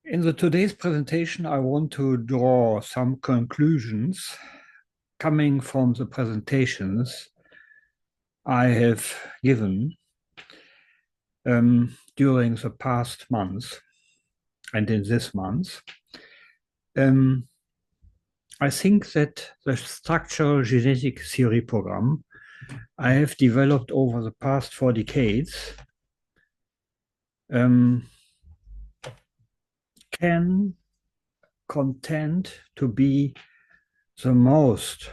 In today's presentation, I want to draw some conclusions coming from the presentations I have given during the past months and in this month. I think that the structural genetic theory program I have developed over the past 4 decades can contend to be the most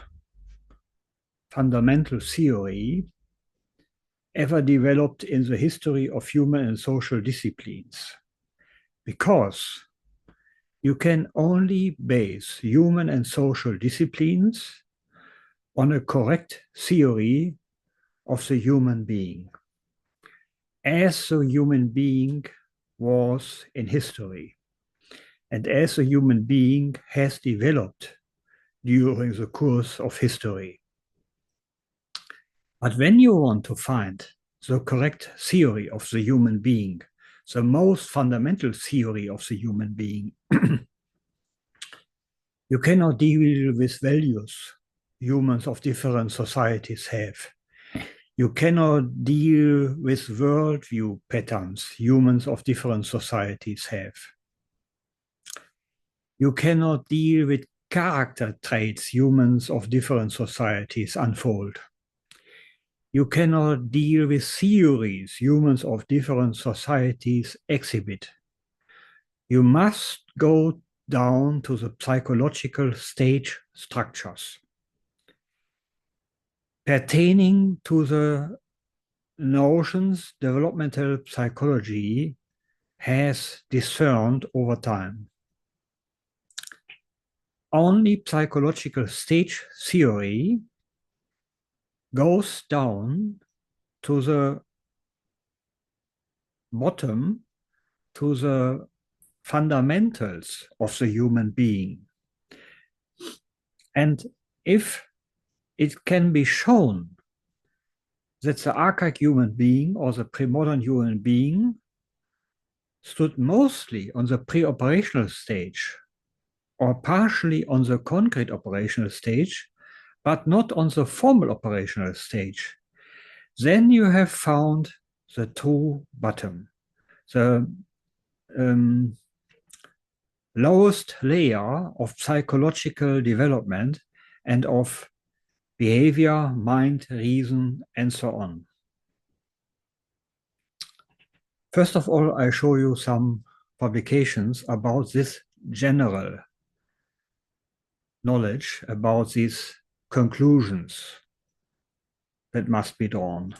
fundamental theory ever developed in the history of human and social disciplines, because you can only base human and social disciplines on a correct theory of the human being, as the human being was in history, and as the human being has developed during the course of history. But when you want to find the correct theory of the human being, the most fundamental theory of the human being, you cannot deal with values humans of different societies have. You cannot deal with worldview patterns humans of different societies have. You cannot deal with character traits humans of different societies unfold. You cannot deal with theories humans of different societies exhibit. You must go down to the psychological stage structures pertaining to the notions developmental psychology has discerned over time. Only psychological stage theory goes down to the bottom, to the fundamentals of the human being. And if it can be shown that the archaic human being or the pre-modern human being stood mostly on the pre-operational stage or partially on the concrete operational stage, but not on the formal operational stage, then you have found the true bottom, the lowest layer of psychological development and of behavior, mind, reason, and so on. First of all, I show you some publications about this general knowledge, about these conclusions that must be drawn.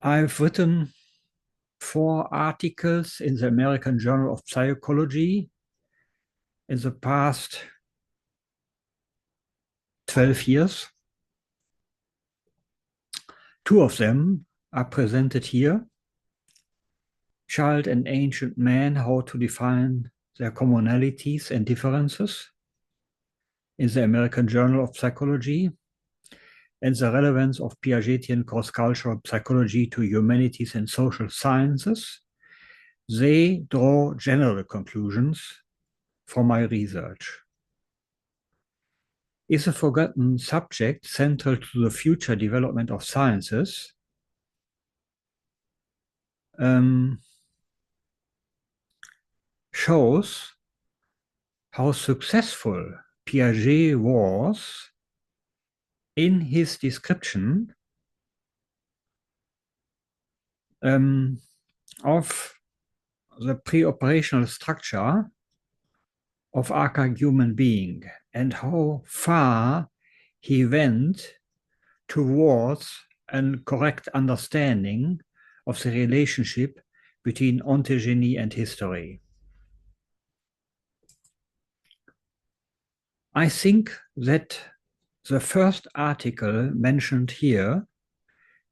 I've written 4 articles in the American Journal of Psychology in the past 12 years. 2 of them are presented here. Child and Ancient Man, How to Define Their Commonalities and Differences in the American Journal of Psychology, and the relevance of Piagetian cross-cultural psychology to humanities and social sciences. They draw general conclusions from my research. Is a forgotten subject central to the future development of sciences? Shows how successful Piaget was in his description of the pre-operational structure of archaic human being and how far he went towards a correct understanding of the relationship between ontogeny and history. I think that the first article mentioned here,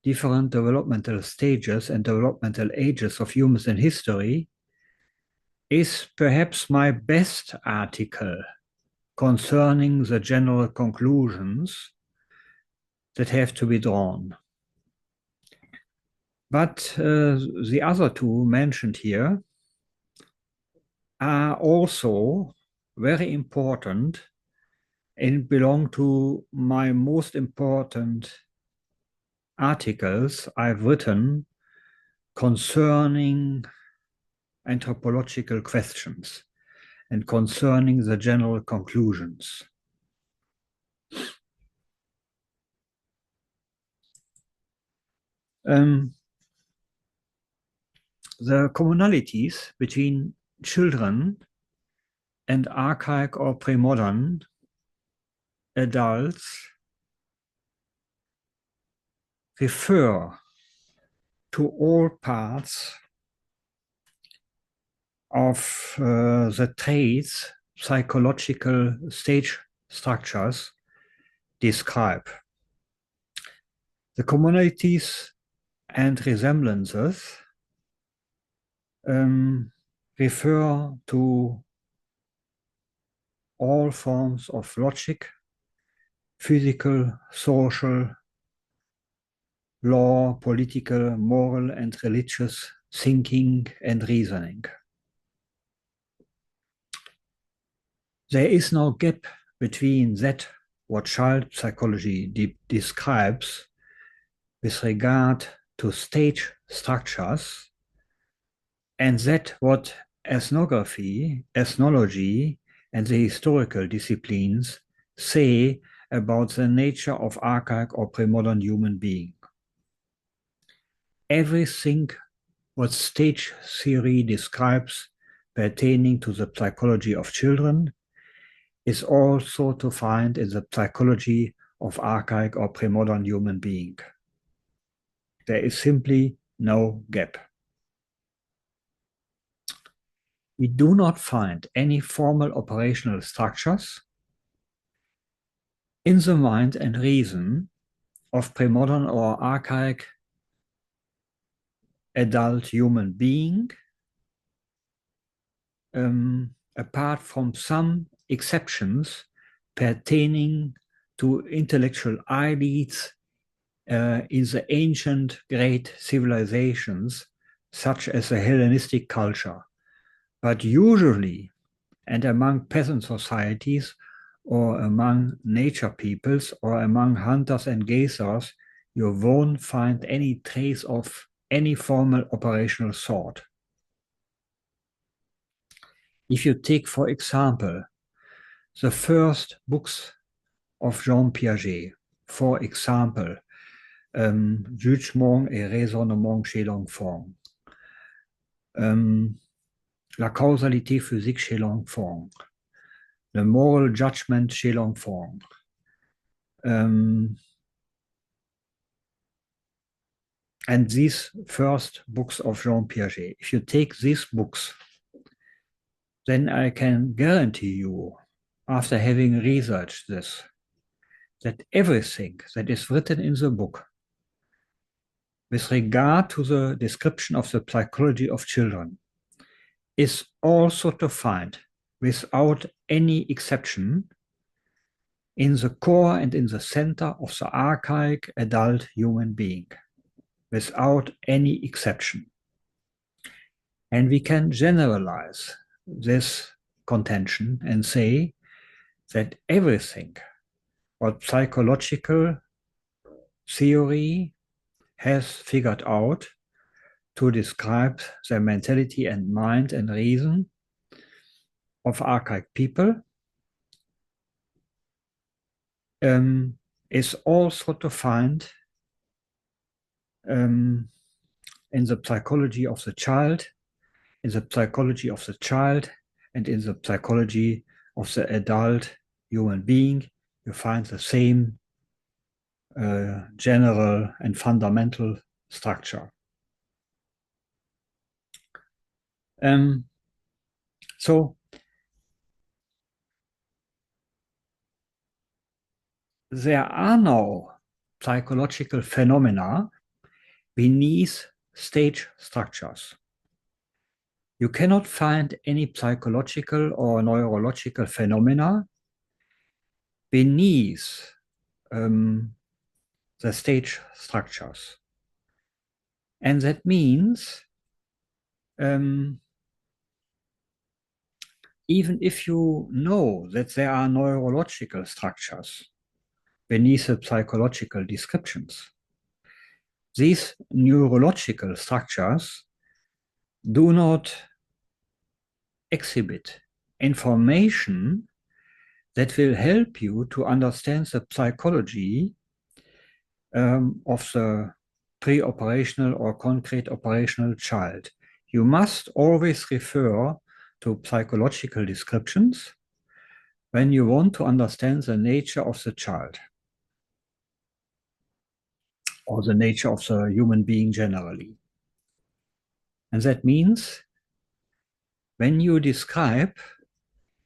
different developmental stages and developmental ages of humans in history, is perhaps my best article concerning the general conclusions that have to be drawn. But the other two mentioned here are also very important and belong to my most important articles I've written concerning anthropological questions and concerning the general conclusions. The commonalities between children and archaic or pre-modern adults refer to all parts of the traits psychological stage structures describe. The commonalities and resemblances refer to all forms of logic, physical, social, law, political, moral, and religious thinking and reasoning. There is no gap between that what child psychology describes with regard to stage structures and that what ethnography, ethnology, and the historical disciplines say about the nature of archaic or pre-modern human being. Everything what stage theory describes pertaining to the psychology of children is also to find in the psychology of archaic or pre-modern human being. There is simply no gap. We do not find any formal operational structures in the mind and reason of pre-modern or archaic adult human being, apart from some exceptions pertaining to intellectual elites in the ancient great civilizations, such as the Hellenistic culture. But usually, and among peasant societies, or among nature peoples, or among hunters and gazers, you won't find any trace of any formal operational sort. If you take, for example, the first books of Jean Piaget, for example, Jugement et raisonnement chez l'enfant, la causalité physique chez l'enfant, the moral judgment chez l'enfant, and these first books of Jean Piaget. If you take these books, then I can guarantee you, after having researched this, that everything that is written in the book with regard to the description of the psychology of children is also to find, without any exception, in the core and in the center of the archaic adult human being, without any exception. And we can generalize this contention and say that everything what psychological theory has figured out to describe the mentality and mind and reason of archaic people is also to find in the psychology of the child, in the psychology of the child, and in the psychology of the adult human being. You find the same general and fundamental structure. So there are no psychological phenomena beneath stage structures. You cannot find any psychological or neurological phenomena beneath the stage structures. And that means even if you know that there are neurological structures beneath the psychological descriptions, these neurological structures do not exhibit information that will help you to understand the psychology of the pre-operational or concrete operational child. You must always refer to psychological descriptions when you want to understand the nature of the child or the nature of the human being generally. And that means when you describe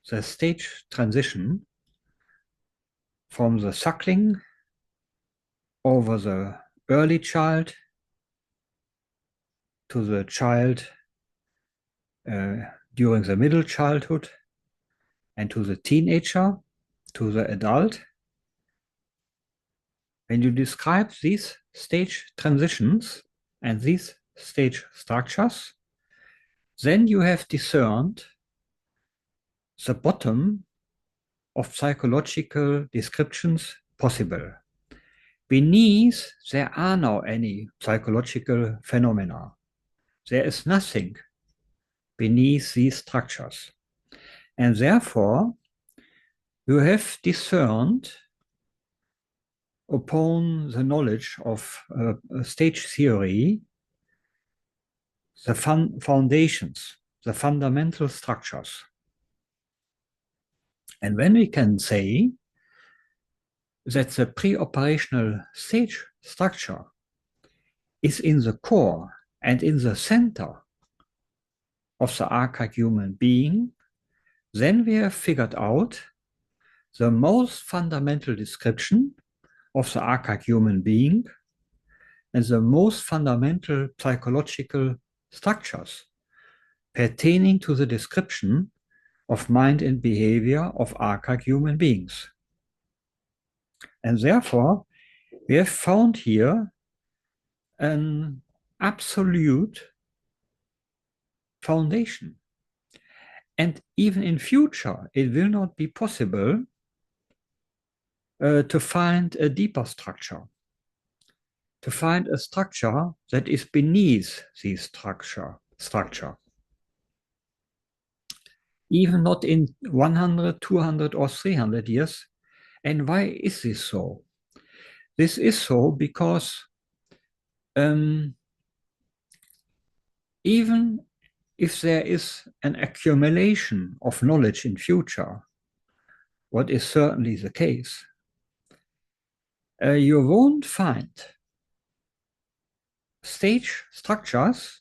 the stage transition from the suckling over the early child to the child during the middle childhood and to the teenager, to the adult, when you describe these stage transitions and these stage structures, then you have discerned the bottom of psychological descriptions possible. Beneath, there are no any psychological phenomena. There is nothing beneath these structures. And therefore, you have discerned upon the knowledge of stage theory the foundations, the fundamental structures. And when we can say that the pre-operational stage structure is in the core and in the center of the archaic human being, then we have figured out the most fundamental description of the archaic human being and the most fundamental psychological structures pertaining to the description of mind and behavior of archaic human beings. And therefore, we have found here an absolute foundation. And even in future, it will not be possible to find a deeper structure, to find a structure that is beneath this structure. Even not in 100, 200, or 300 years. And why is this so? This is so because even if there is an accumulation of knowledge in future, what is certainly the case, you won't find stage structures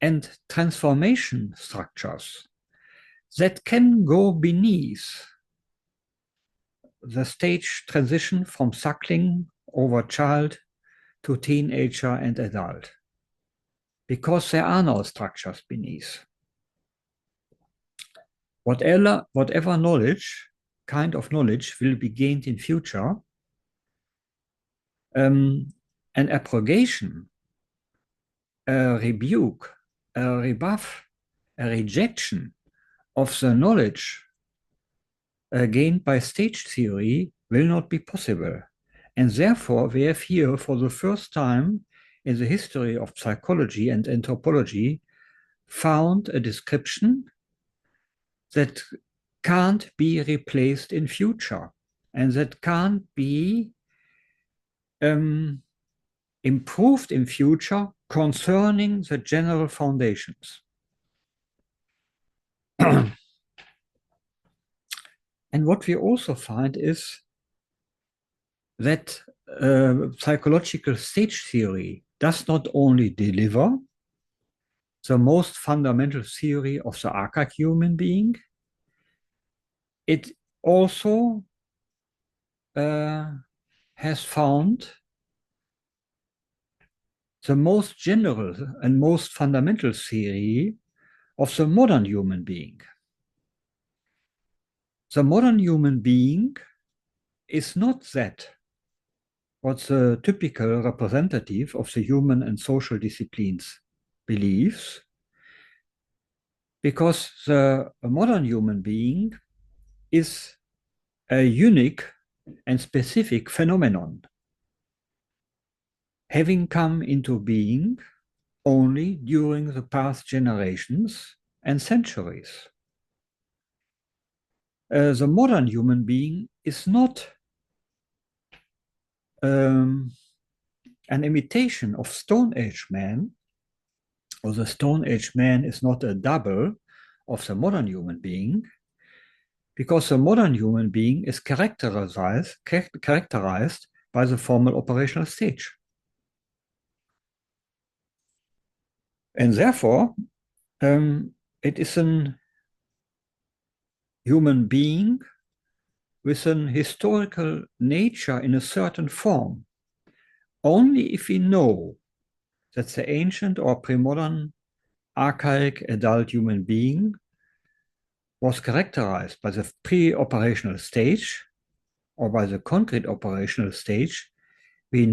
and transformation structures that can go beneath the stage transition from suckling over child to teenager and adult, because there are no structures beneath. Whatever knowledge, kind of knowledge, will be gained in future, an abrogation, a rebuke, a rebuff, a rejection of the knowledge gained by stage theory will not be possible. And therefore, we have here, for the first time in the history of psychology and anthropology, found a description that can't be replaced in future and that can't be improved in future concerning the general foundations. And what we also find is that psychological stage theory does not only deliver the most fundamental theory of the archaic human being, it also has found the most general and most fundamental theory of the modern human being. The modern human being is not that what the typical representative of the human and social disciplines believes, because the modern human being is a unique and specific phenomenon, having come into being only during the past generations and centuries. The modern human being is not an imitation of Stone Age man, or the Stone Age man is not a double of the modern human being, because the modern human being is characterized by the formal operational stage. And therefore, it is a human being with an historical nature in a certain form, only if we know that the ancient or pre-modern archaic adult human being was characterized by the pre-operational stage or by the concrete operational stage, we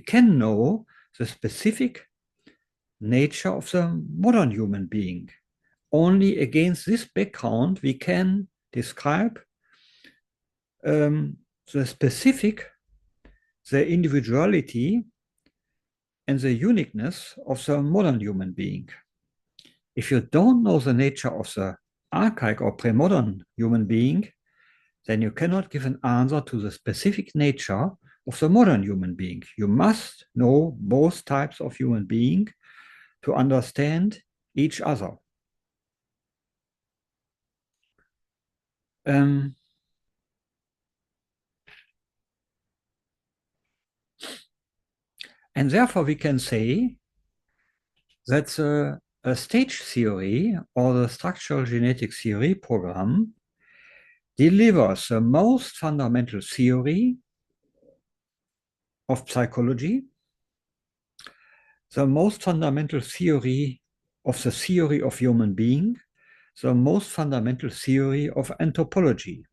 can know the specific nature of the modern human being. Only against this background we can describe the specific, the individuality, and the uniqueness of the modern human being. If you don't know the nature of the archaic or pre-modern human being, then you cannot give an answer to the specific nature of the modern human being. You must know both types of human being to understand each other. And therefore we can say that the stage theory or the structural genetic theory program delivers the most fundamental theory of psychology, the most fundamental theory of the theory of human being, the most fundamental theory of anthropology,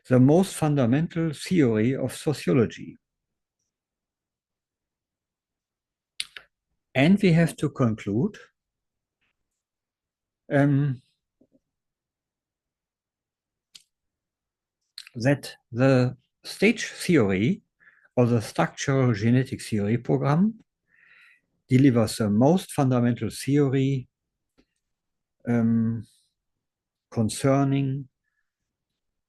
the most fundamental theory of sociology. And we have to conclude that the stage theory or the structural genetic theory program delivers the most fundamental theory concerning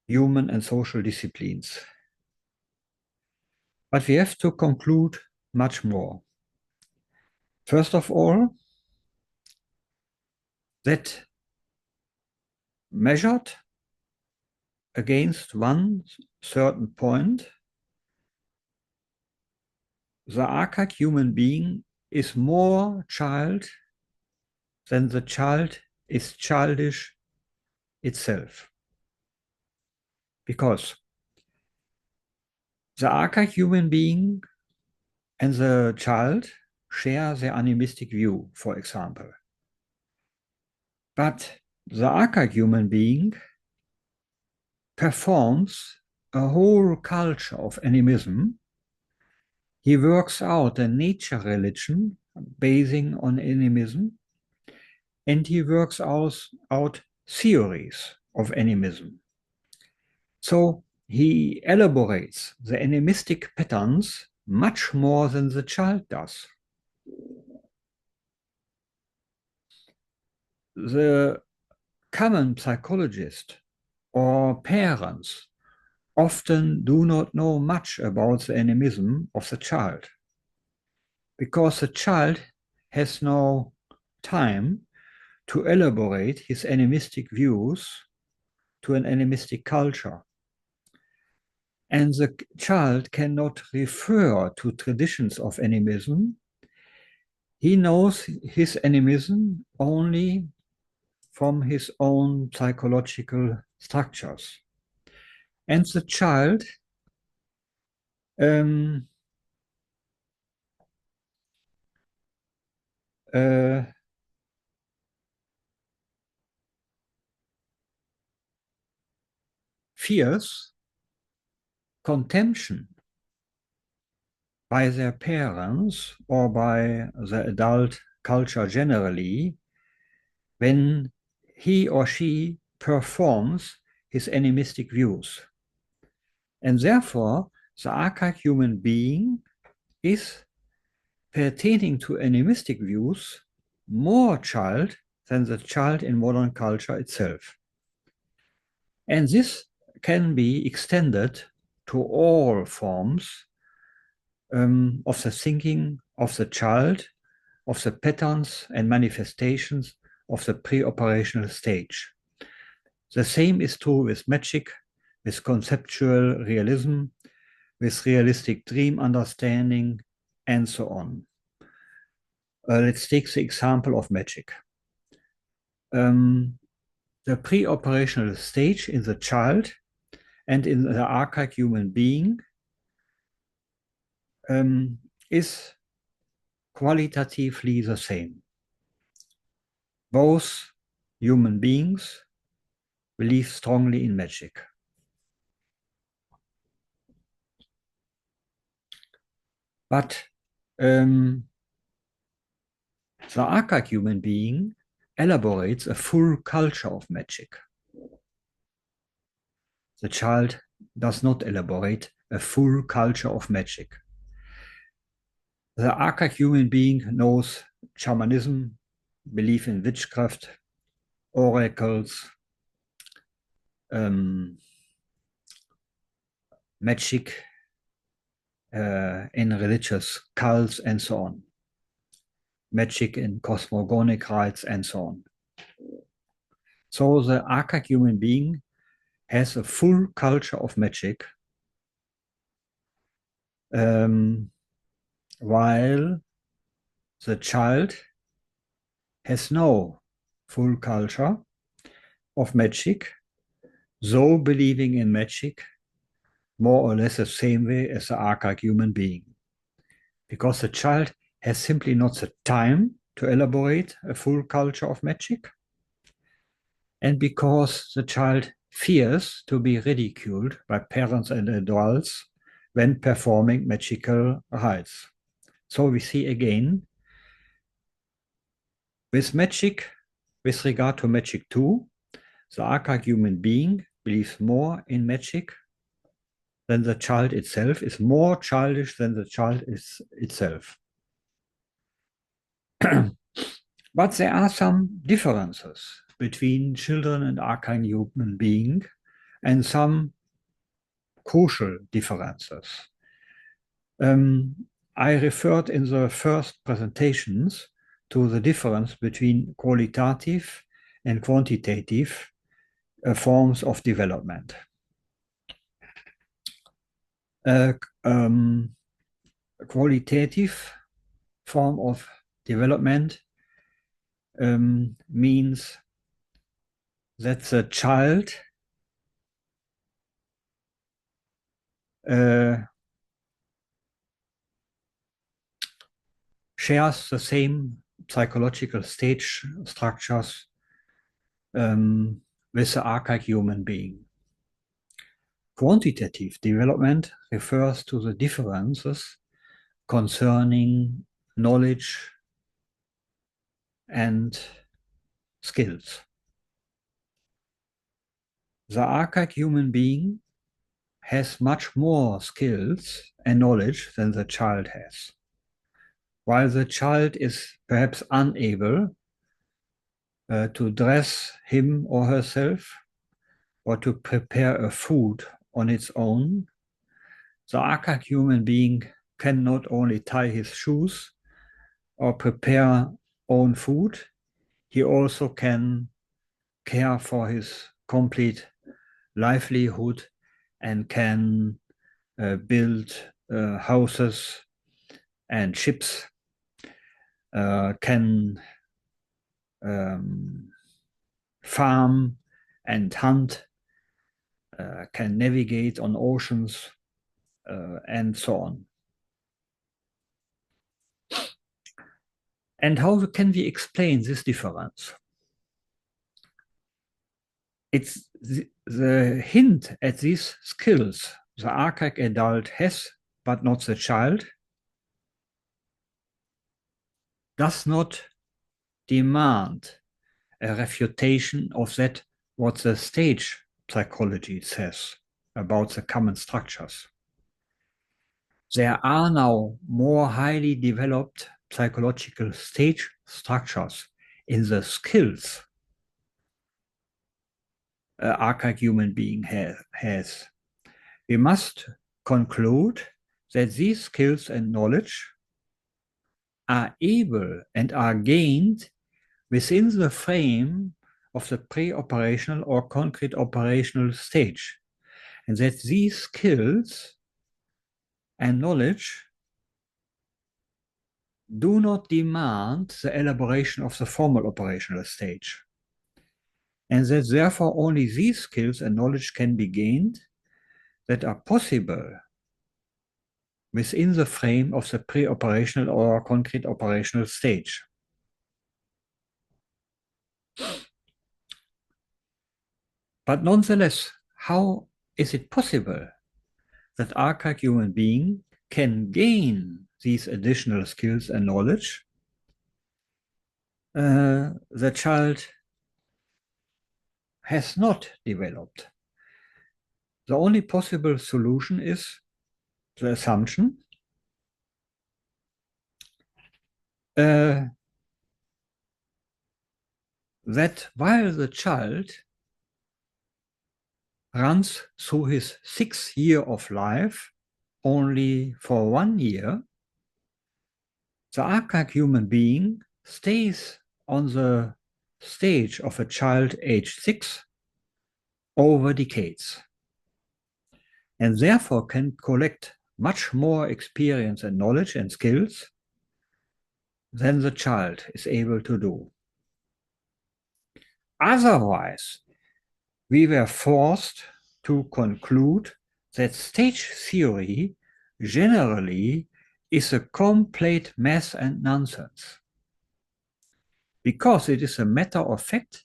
human and social disciplines. But we have to conclude much more. First of all, that measured against one certain point, the archaic human being is more child than the child is childish itself. Because the archaic human being and the child share the animistic view, for example. But the archaic human being performs a whole culture of animism. He works out a nature religion basing on animism, and he works out theories of animism. So he elaborates the animistic patterns much more than the child does. The common psychologist or parents often do not know much about the animism of the child, because the child has no time to elaborate his animistic views to an animistic culture. And the child cannot refer to traditions of animism. He knows his animism only from his own psychological structures. And the child fears contempt by their parents or by the adult culture generally when he or she performs his animistic views. And therefore, the archaic human being is, pertaining to animistic views, more child than the child in modern culture itself. And this can be extended to all forms of the thinking of the child, of the patterns and manifestations of the pre-operational stage. The same is true with magic, with conceptual realism, with realistic dream understanding, and so on. Let's take the example of magic. The pre-operational stage in the child and in the archaic human being is qualitatively the same. Both human beings believe strongly in magic. But the archaic human being elaborates a full culture of magic. The child does not elaborate a full culture of magic. The archaic human being knows shamanism, belief in witchcraft, oracles, magic in religious cults, and so on. Magic in cosmogonic rites, and so on. So the archaic human being has a full culture of magic, while the child has no full culture of magic, though believing in magic more or less the same way as the archaic human being. Because the child has simply not the time to elaborate a full culture of magic, and because the child fears to be ridiculed by parents and adults when performing magical rites. So we see again, with magic, with regard to magic too, the archaic human being believes more in magic than the child itself, is more childish than the child is itself. But there are some differences between children and archaic human being, and some crucial differences. I referred in the first presentations to the difference between qualitative and quantitative forms of development. Qualitative form of development means that the child shares the same psychological stage structures with the archaic human being. Quantitative development refers to the differences concerning knowledge and skills. The archaic human being has much more skills and knowledge than the child has. While the child is perhaps unable to dress him or herself or to prepare a food on its own, the archaic human being can not only tie his shoes or prepare own food, he also can care for his complete livelihood and can build houses and ships, can farm and hunt, can navigate on oceans, and so on. And how can we explain this difference? The hint at these skills the archaic adult has, but not the child, does not demand a refutation of that what the stage psychology says about the common structures. There are now more highly developed psychological stage structures in the skills an archaic human being has. We must conclude that these skills and knowledge are able and are gained within the frame of the pre-operational or concrete operational stage, and that these skills and knowledge do not demand the elaboration of the formal operational stage, and that therefore only these skills and knowledge can be gained that are possible within the frame of the pre-operational or concrete operational stage. But nonetheless, how is it possible that archaic human being can gain these additional skills and knowledge the child has not developed? The only possible solution is the assumption that while the child runs through his 6th year of life only for 1 year, the archaic human being stays on the stage of a child age 6 over decades, and therefore can collect much more experience and knowledge and skills than the child is able to do. Otherwise, we were forced to conclude that stage theory generally is a complete mess and nonsense. Because it is a matter of fact,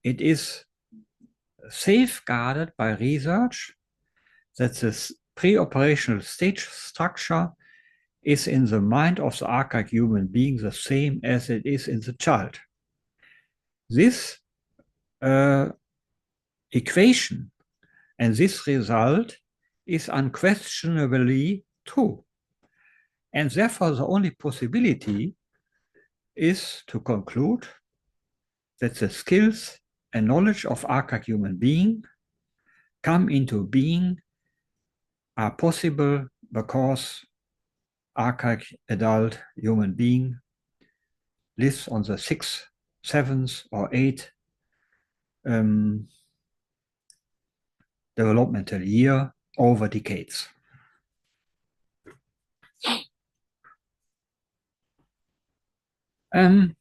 it is safeguarded by research that the pre-operational stage structure is in the mind of the archaic human being the same as it is in the child. This equation and this result is unquestionably true. And therefore, the only possibility is to conclude that the skills and knowledge of archaic human being come into being are possible because archaic adult human being lives on the 6th, 7th, or 8th developmental year over decades. The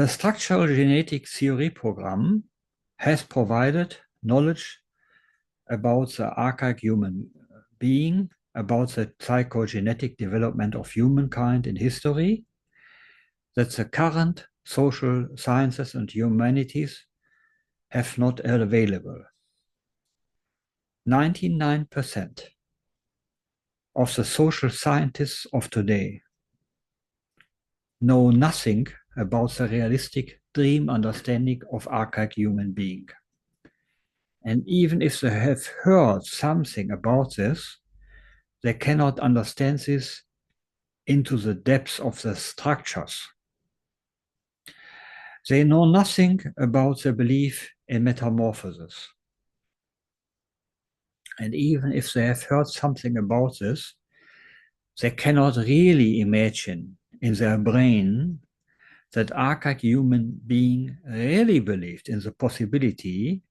structural genetic theory program has provided knowledge about the archaic human being, about the psychogenetic development of humankind in history, that the current social sciences and humanities have not available. 99% of the social scientists of today know nothing about the realistic dream understanding of archaic human being. And even if they have heard something about this, they cannot understand this into the depths of the structures. They know nothing about the belief in metamorphosis. And even if they have heard something about this, they cannot really imagine in their brain that archaic human being really believed in the possibility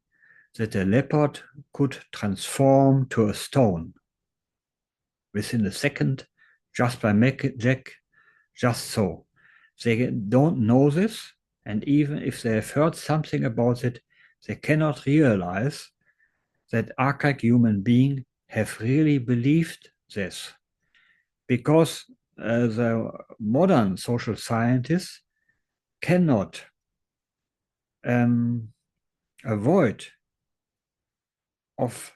that a leopard could transform to a stone within a second, just by magic, just so. They don't know this, and even if they have heard something about it, they cannot realize that archaic human beings have really believed this. Because the modern social scientists cannot avoid of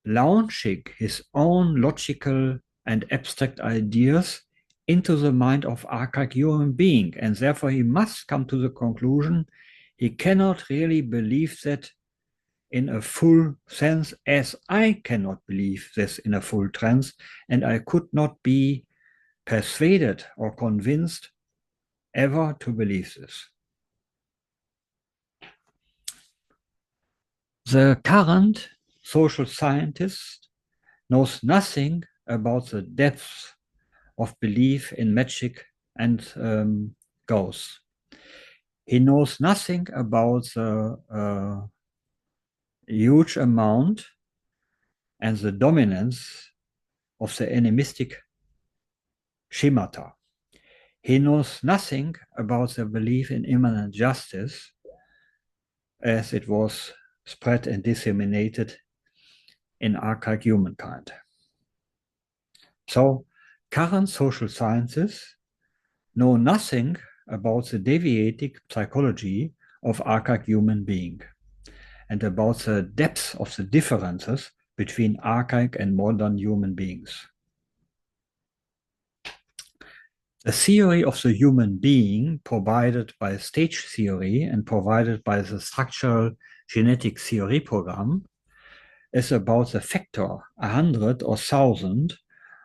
launching his own logical and abstract ideas into the mind of archaic human being, and therefore he must come to the conclusion he cannot really believe that in a full sense, as I cannot believe this in a full sense, and I could not be persuaded or convinced ever to believe this. The current social scientist knows nothing about the depth of belief in magic and ghosts. He knows nothing about the huge amount and the dominance of the animistic schemata. He knows nothing about the belief in immanent justice as it was spread and disseminated in archaic humankind. So current social sciences know nothing about the deviating psychology of archaic human being and about the depth of the differences between archaic and modern human beings. The theory of the human being provided by stage theory and provided by the structural genetic theory program is about a factor 100 or 1,000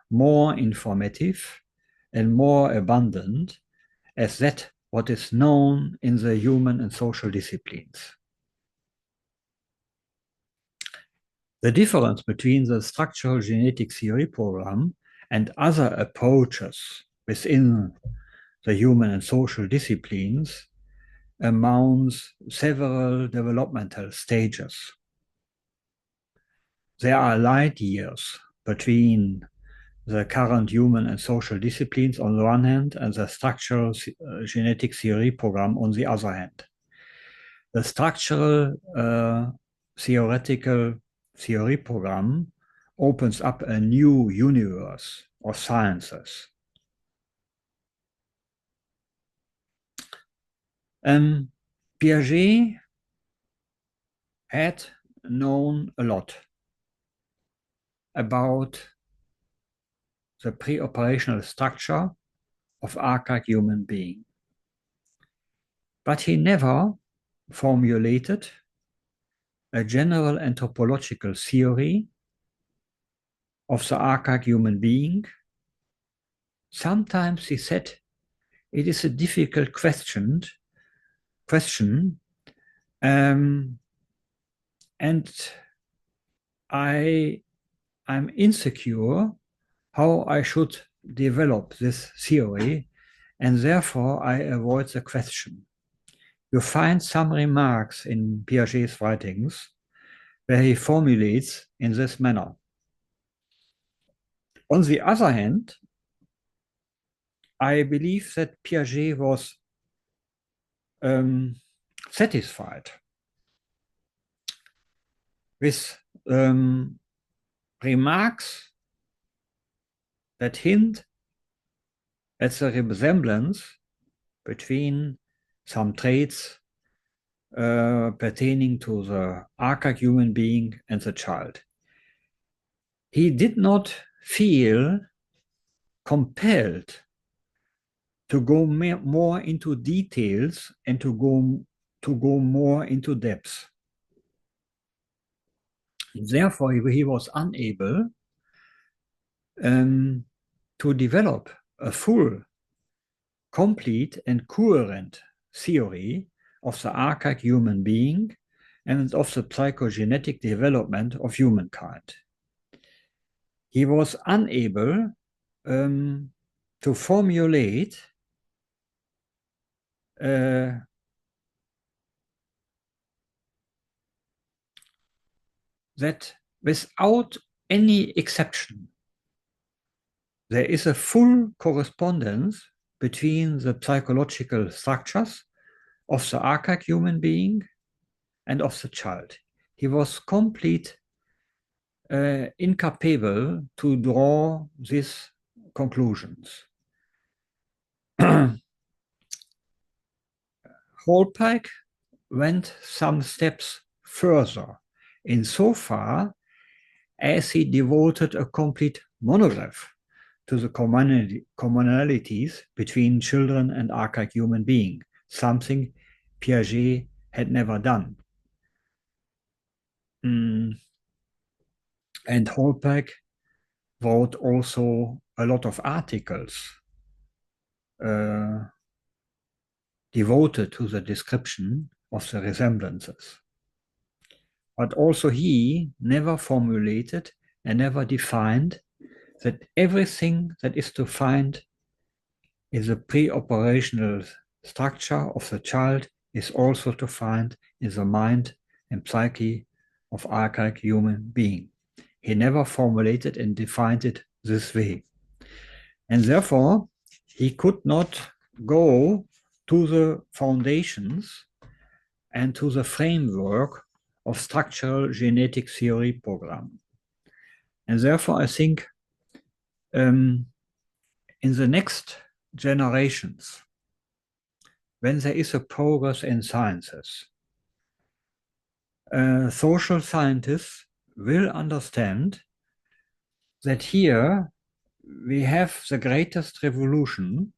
more informative and more abundant as that what is known in the human and social disciplines. The difference between the structural genetic theory program and other approaches within the human and social disciplines amounts several developmental stages. There are light years between the current human and social disciplines on the one hand and the structural genetic theory program on the other hand. The structural theoretical theory program opens up a new universe of sciences. Piaget had known a lot about the pre-operational structure of archaic human being. But he never formulated a general anthropological theory of the archaic human being. Sometimes he said it is a difficult question, and I'm insecure how I should develop this theory, and therefore I avoid the question. You find some remarks in Piaget's writings where he formulates in this manner. On the other hand, I believe that Piaget was satisfied with remarks that hint at the resemblance between some traits pertaining to the archaic human being and the child. He did not feel compelled to go more into details and to go more into depth. Therefore, he was unable to develop a full, complete, and coherent theory of the archaic human being and of the psychogenetic development of humankind. He was unable to formulate that without any exception, there is a full correspondence between the psychological structures of the archaic human being and of the child. He was completely incapable to draw these conclusions. Holpike went some steps further insofar as he devoted a complete monograph to the commonalities between children and archaic human beings, something Piaget had never done. And Holpike wrote also a lot of articles devoted to the description of the resemblances. But also he never formulated and never defined that everything that is to find in the pre-operational structure of the child is also to find in the mind and psyche of archaic human being. He never formulated and defined it this way. And therefore, he could not go to the foundations and to the framework of structural genetic theory program. And therefore, I think in the next generations, when there is a progress in sciences, social scientists will understand that here we have the greatest revolution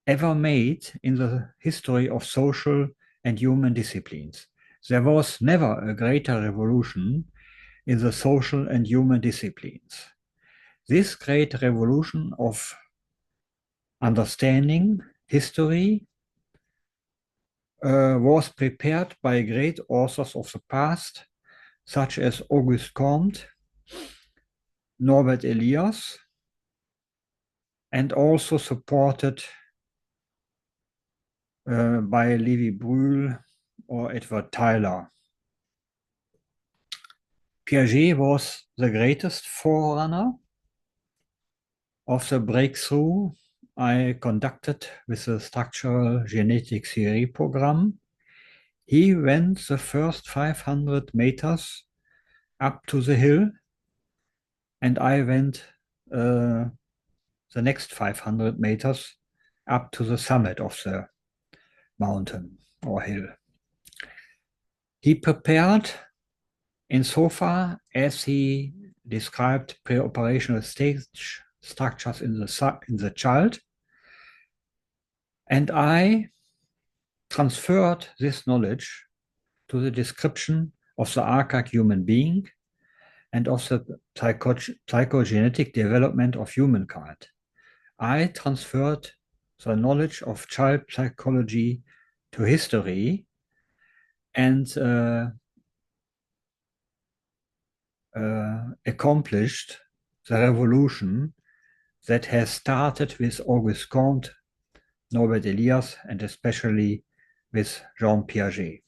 ever made in the history of social and human disciplines. There was never a greater revolution in the social and human disciplines. This great revolution of understanding history was prepared by great authors of the past, such as Auguste Comte, Norbert Elias, and also supported by Levi Brühl or Edward Tyler. Piaget was the greatest forerunner of the breakthrough I conducted with the structural genetic theory program. He went the first 500 meters up to the hill, and I went the next 500 meters up to the summit of the mountain or hill. He prepared insofar as he described pre-operational stage structures in the child, and I transferred this knowledge to the description of the archaic human being and of the psychogenetic development of humankind. I transferred the knowledge of child psychology to history and accomplished the revolution that has started with Auguste Comte, Norbert Elias, and especially with Jean Piaget.